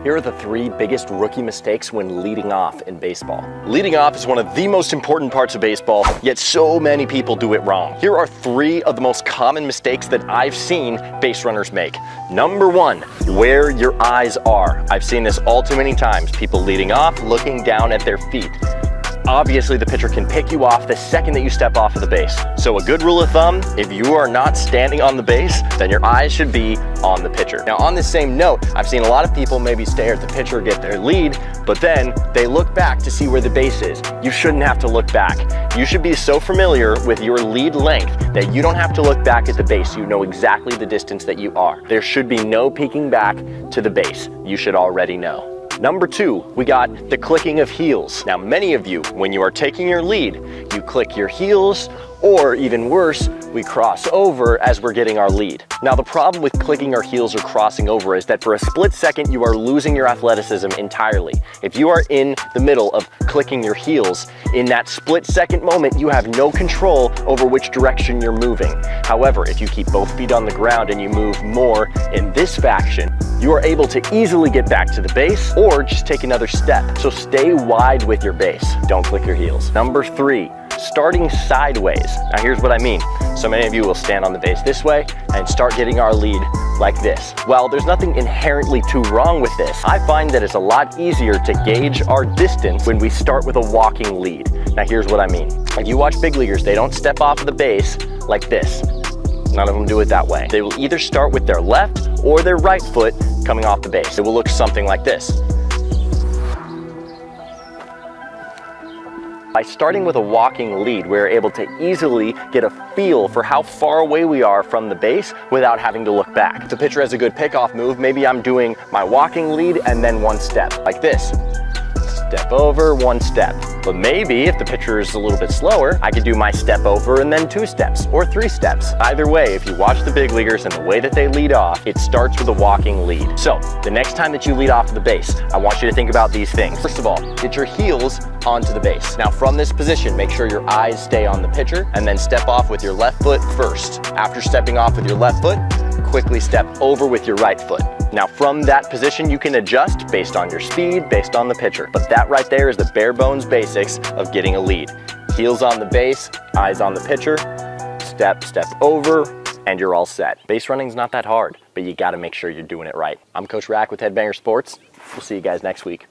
Here are the 3 biggest rookie mistakes when leading off in baseball. Leading off is one of the most important parts of baseball, yet so many people do it wrong. Here are 3 of the most common mistakes that I've seen base runners make. Number 1, where your eyes are. I've seen this all too many times. People leading off, looking down at their feet. Obviously, the pitcher can pick you off the second that you step off of the base. So a good rule of thumb, if you are not standing on the base, then your eyes should be on the pitcher. Now, on this same note, I've seen a lot of people maybe stare at the pitcher, get their lead, but then they look back to see where the base is. You shouldn't have to look back. You should be so familiar with your lead length that you don't have to look back at the base. You know exactly the distance that you are. There should be no peeking back to the base. You should already know. Number 2, we got the clicking of heels. Now, many of you, when you are taking your lead, you click your heels, or even worse, we cross over as we're getting our lead. Now, the problem with clicking our heels or crossing over is that for a split second, you are losing your athleticism entirely. If you are in the middle of clicking your heels, in that split second moment, you have no control over which direction you're moving. However, if you keep both feet on the ground and you move more in this fashion, you are able to easily get back to the base or just take another step. So stay wide with your base. Don't click your heels. Number 3, starting sideways. Now here's what I mean. So many of you will stand on the base this way and start getting our lead like this. Well, there's nothing inherently too wrong with this. I find that it's a lot easier to gauge our distance when we start with a walking lead. Now here's what I mean. If you watch big leaguers, they don't step off of the base like this. None of them do it that way. They will either start with their left or their right foot coming off the base. It will look something like this. By starting with a walking lead, we're able to easily get a feel for how far away we are from the base without having to look back. If the pitcher has a good pickoff move, maybe I'm doing my walking lead and then 1 step, like this. Step over, 1 step. But maybe if the pitcher is a little bit slower, I could do my step over and then 2 steps or 3 steps. Either way, if you watch the big leaguers and the way that they lead off, it starts with a walking lead. So the next time that you lead off the base, I want you to think about these things. First of all, get your heels onto the base. Now from this position, make sure your eyes stay on the pitcher and then step off with your left foot first. After stepping off with your left foot, quickly step over with your right foot. Now from that position, you can adjust based on your speed, based on the pitcher. But that right there is the bare bones basics of getting a lead. Heels on the base, eyes on the pitcher, step over, and you're all set. Base running's not that hard, but you gotta make sure you're doing it right. I'm Coach RAC with Headbangers Sports. We'll see you guys next week.